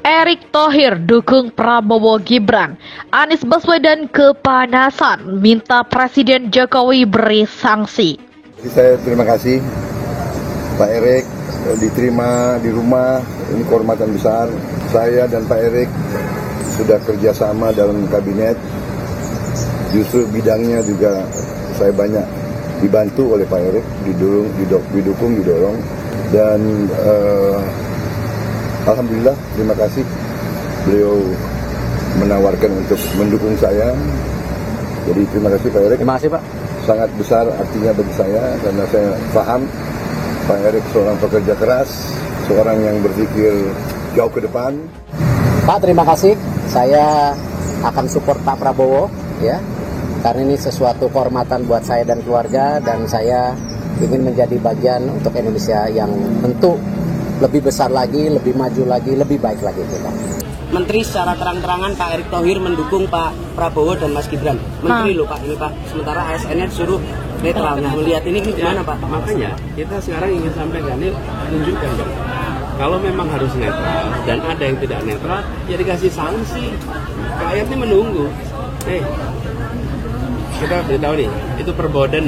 Erick Thohir dukung Prabowo Gibran. Anies Baswedan kepanasan minta Presiden Jokowi beri sanksi. Saya terima kasih Pak Erick, diterima di rumah, ini kehormatan besar. Saya dan Pak Erick sudah kerjasama dalam kabinet, justru bidangnya juga saya banyak dibantu oleh Pak Erick, didukung, didorong, dan alhamdulillah, terima kasih beliau menawarkan untuk mendukung saya. Jadi terima kasih Pak Erick. Terima kasih Pak. Sangat besar artinya bagi saya karena saya paham Pak Erick seorang pekerja keras, seorang yang berpikir jauh ke depan. Pak, terima kasih. Saya akan support Pak Prabowo, ya, karena ini sesuatu kehormatan buat saya dan keluarga, dan saya ingin menjadi bagian untuk Indonesia yang tentu lebih besar lagi, lebih maju lagi, lebih baik lagi kita. Menteri secara terang-terangan Pak Erick Thohir mendukung Pak Prabowo dan Mas Gibran. Menteri loh Pak, ini Pak. Sementara ASN-nya disuruh netral. Nah, melihat ini gimana Pak? Makanya kita sekarang ingin sampaikan, ini tunjukkan dong. Kalau memang harus netral dan ada yang tidak netral, ya dikasih sanksi. Rakyat ini menunggu. Kita beritahu nih, itu perboden.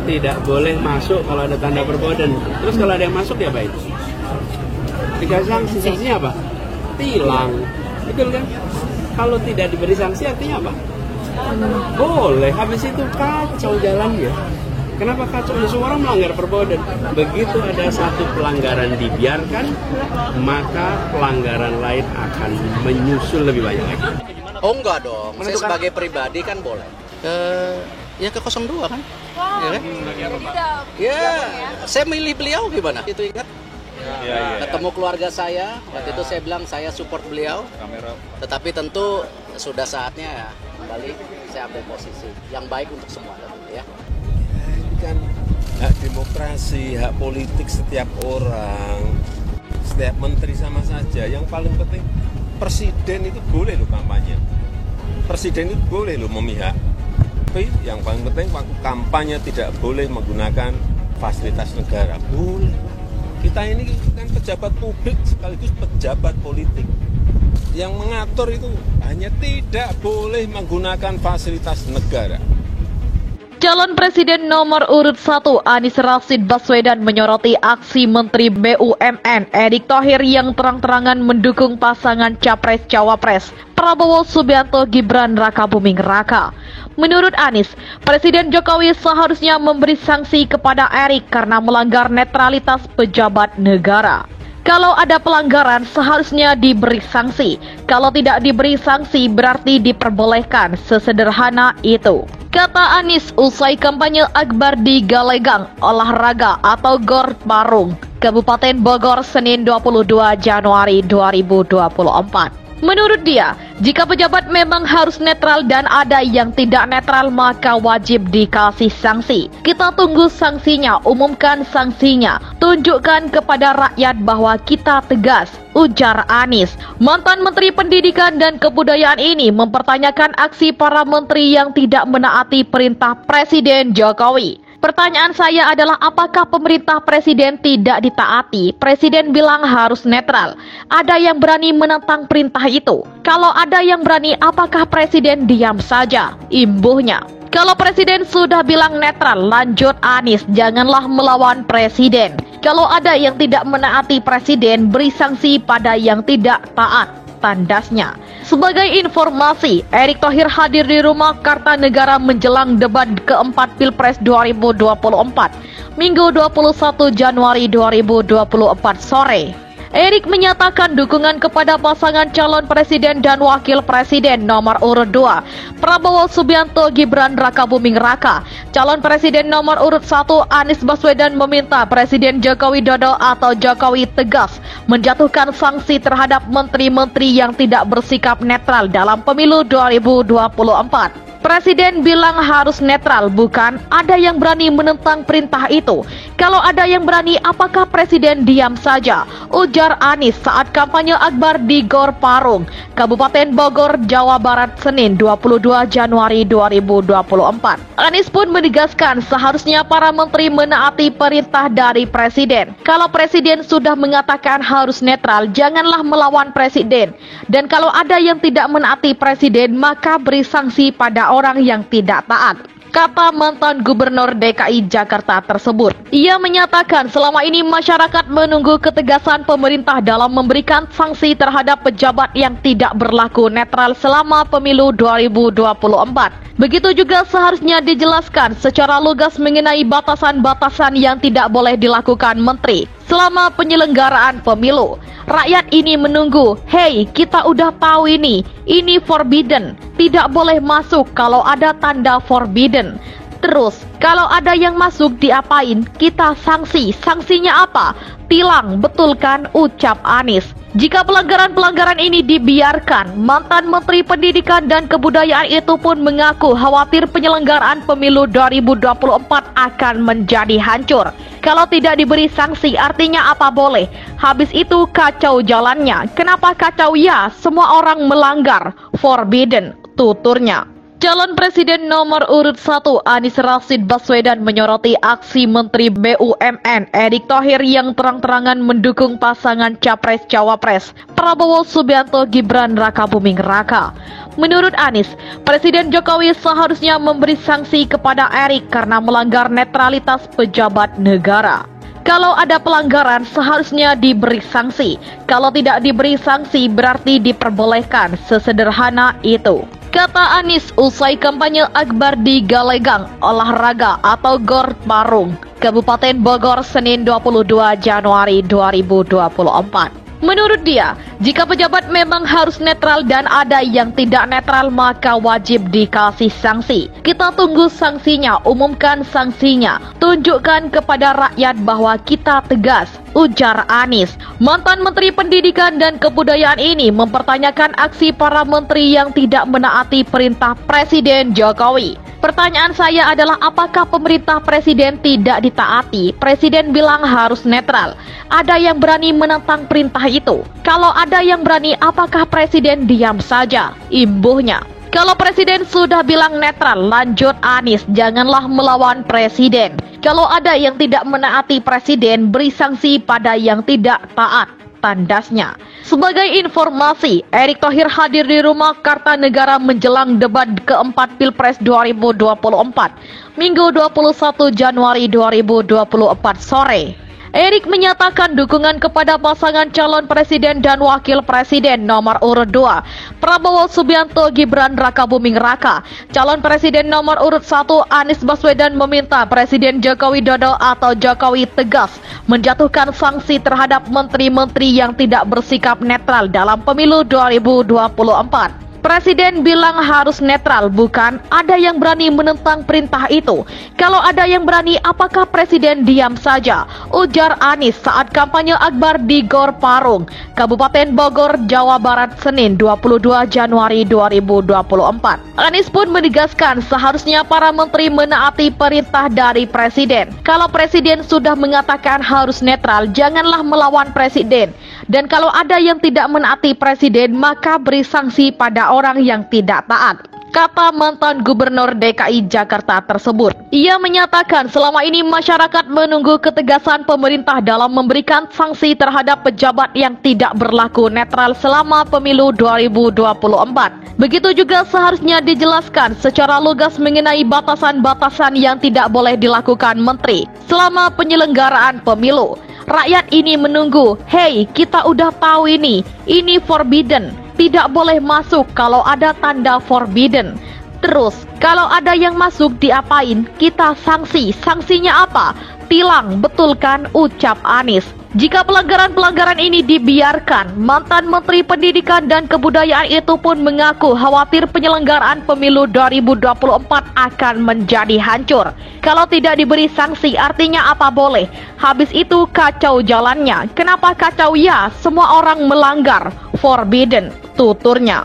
Tidak boleh masuk kalau ada tanda perboden. Terus kalau ada yang masuk ya baik. Dikasih sanksi, sanksinya apa? Tilang. Betul kan? Kalau tidak diberi sanksi artinya apa? Boleh, habis itu kacau jalannya. Kenapa kacau? Semua orang melanggar perboden. Begitu ada satu pelanggaran dibiarkan, maka pelanggaran lain akan menyusul lebih banyak lagi. Oh enggak dong, saya sebagai pribadi kan boleh. Ya ke 02 kan? Ya kan? Ya, saya milih beliau gimana? Itu ingat? Ketemu keluarga saya, waktu itu saya bilang saya support beliau. Tetapi tentu sudah saatnya ya, kembali saya ambil posisi yang baik untuk semua, ya. Ini kan hak demokrasi, hak politik setiap orang, setiap menteri sama saja. Yang paling penting presiden itu boleh loh kampanye, presiden itu boleh loh memihak. Tapi yang paling penting waktu kampanye tidak boleh menggunakan fasilitas negara. Boleh. Kita ini kan pejabat publik sekaligus pejabat politik. Yang mengatur itu hanya tidak boleh menggunakan fasilitas negara. Calon Presiden nomor urut 1 Anies Rashid Baswedan menyoroti aksi Menteri BUMN Erick Thohir yang terang-terangan mendukung pasangan Capres-Cawapres Prabowo Subianto Gibran Rakabuming Raka. Menurut Anies, Presiden Jokowi seharusnya memberi sanksi kepada Erick karena melanggar netralitas pejabat negara. Kalau ada pelanggaran seharusnya diberi sanksi. Kalau tidak diberi sanksi berarti diperbolehkan, sesederhana itu. Kata Anies usai kampanye akbar di Galegang Olahraga atau Gor Parung, Kabupaten Bogor, Senin 22 Januari 2024. Menurut dia, jika pejabat memang harus netral dan ada yang tidak netral maka wajib dikasih sanksi. Kita tunggu sanksinya, umumkan sanksinya, tunjukkan kepada rakyat bahwa kita tegas, ujar Anies. Mantan Menteri Pendidikan dan Kebudayaan ini mempertanyakan aksi para menteri yang tidak menaati perintah Presiden Jokowi. Pertanyaan saya adalah apakah pemerintah presiden tidak ditaati? Presiden bilang harus netral. Ada yang berani menentang perintah itu? Kalau ada yang berani, apakah presiden diam saja? Imbuhnya. Kalau presiden sudah bilang netral, lanjut Anies, janganlah melawan presiden. Kalau ada yang tidak menaati presiden, beri sanksi pada yang tidak taat. Tandasnya. Sebagai informasi, Erick Thohir hadir di rumah Kartanegara menjelang debat keempat Pilpres 2024, Minggu 21 Januari 2024 sore. Erick menyatakan dukungan kepada pasangan calon presiden dan wakil presiden nomor urut 2, Prabowo Subianto Gibran Rakabuming Raka. Calon presiden nomor urut 1, Anies Baswedan meminta Presiden Joko Widodo atau Jokowi tegas menjatuhkan sanksi terhadap menteri-menteri yang tidak bersikap netral dalam pemilu 2024. Presiden bilang harus netral, bukan? Ada yang berani menentang perintah itu. Kalau ada yang berani, apakah Presiden diam saja? Ujar Anies saat kampanye akbar di Gor Parung, Kabupaten Bogor, Jawa Barat, Senin 22 Januari 2024. Anies pun menegaskan seharusnya para menteri menaati perintah dari Presiden. Kalau Presiden sudah mengatakan harus netral, janganlah melawan Presiden. Dan kalau ada yang tidak menaati Presiden, maka beri sanksi pada orang yang tidak taat, kata mantan Gubernur DKI Jakarta tersebut. Ia menyatakan selama ini masyarakat menunggu ketegasan pemerintah dalam memberikan sanksi terhadap pejabat yang tidak berlaku netral selama pemilu 2024. Begitu juga seharusnya dijelaskan secara lugas mengenai batasan-batasan yang tidak boleh dilakukan menteri selama penyelenggaraan pemilu. Rakyat ini menunggu, hey, kita udah tahu ini forbidden, tidak boleh masuk kalau ada tanda forbidden. Terus, kalau ada yang masuk diapain? Kita sanksi. Sanksinya apa? Tilang, betul kan? Ucap Anies. Jika pelanggaran-pelanggaran ini dibiarkan, mantan Menteri Pendidikan dan Kebudayaan itu pun mengaku khawatir penyelenggaraan pemilu 2024 akan menjadi hancur. Kalau tidak diberi sanksi, artinya apa boleh? Habis itu kacau jalannya. Kenapa kacau? Ya, semua orang melanggar. Forbidden, tuturnya. Calon Presiden nomor urut 1 Anies Rashid Baswedan menyoroti aksi Menteri BUMN Erick Thohir yang terang-terangan mendukung pasangan Capres-Cawapres Prabowo Subianto Gibran Rakabuming Raka. Menurut Anies, Presiden Jokowi seharusnya memberi sanksi kepada Erick karena melanggar netralitas pejabat negara. Kalau ada pelanggaran seharusnya diberi sanksi. Kalau tidak diberi sanksi berarti diperbolehkan, sesederhana itu, kata Anies usai kampanye akbar di Galegang Olahraga atau Gor Parung, Kabupaten Bogor, Senin 22 Januari 2024. Menurut dia, jika pejabat memang harus netral dan ada yang tidak netral maka wajib dikasih sanksi. Kita tunggu sanksinya, umumkan sanksinya, tunjukkan kepada rakyat bahwa kita tegas, ujar Anies. Mantan Menteri Pendidikan dan Kebudayaan ini mempertanyakan aksi para menteri yang tidak menaati perintah Presiden Jokowi. Pertanyaan saya adalah apakah pemerintah Presiden tidak ditaati? Presiden bilang harus netral. Ada yang berani menentang perintah itu? Kalau ada yang berani, apakah Presiden diam saja? Imbuhnya. Kalau Presiden sudah bilang netral, lanjut Anies, janganlah melawan Presiden. Kalau ada yang tidak menaati Presiden, beri sanksi pada yang tidak taat, tandasnya. Sebagai informasi, Erick Thohir hadir di Rumah Kartanegara menjelang debat keempat Pilpres 2024, Minggu 21 Januari 2024 sore. Erick menyatakan dukungan kepada pasangan calon presiden dan wakil presiden nomor urut 2, Prabowo Subianto Gibran Rakabuming Raka. Calon presiden nomor urut 1, Anies Baswedan, meminta Presiden Joko Widodo atau Jokowi tegas menjatuhkan sanksi terhadap menteri-menteri yang tidak bersikap netral dalam pemilu 2024. Presiden bilang harus netral, bukan? Ada yang berani menentang perintah itu. Kalau ada yang berani, apakah Presiden diam saja? Ujar Anies saat kampanye akbar di Gor Parung, Kabupaten Bogor, Jawa Barat, Senin 22 Januari 2024. Anies pun menegaskan seharusnya para menteri menaati perintah dari Presiden. Kalau Presiden sudah mengatakan harus netral, janganlah melawan Presiden. Dan kalau ada yang tidak menaati Presiden, maka beri sanksi pada orang yang tidak taat, kata mantan Gubernur DKI Jakarta tersebut. Ia menyatakan selama ini masyarakat menunggu ketegasan pemerintah dalam memberikan sanksi terhadap pejabat yang tidak berlaku netral selama pemilu 2024. Begitu juga seharusnya dijelaskan secara lugas mengenai batasan-batasan yang tidak boleh dilakukan menteri selama penyelenggaraan pemilu. Rakyat ini menunggu, hey, kita udah tahu ini forbidden, tidak boleh masuk kalau ada tanda forbidden. Terus, kalau ada yang masuk diapain? Kita sanksi. Sanksinya apa? Tilang, betul kan? Ucap Anies. Jika pelanggaran-pelanggaran ini dibiarkan, mantan Menteri Pendidikan dan Kebudayaan itu pun mengaku khawatir penyelenggaraan pemilu 2024 akan menjadi hancur. Kalau tidak diberi sanksi, artinya apa boleh? Habis itu kacau jalannya. Kenapa kacau? Ya, semua orang melanggar. Forbidden, tuturnya.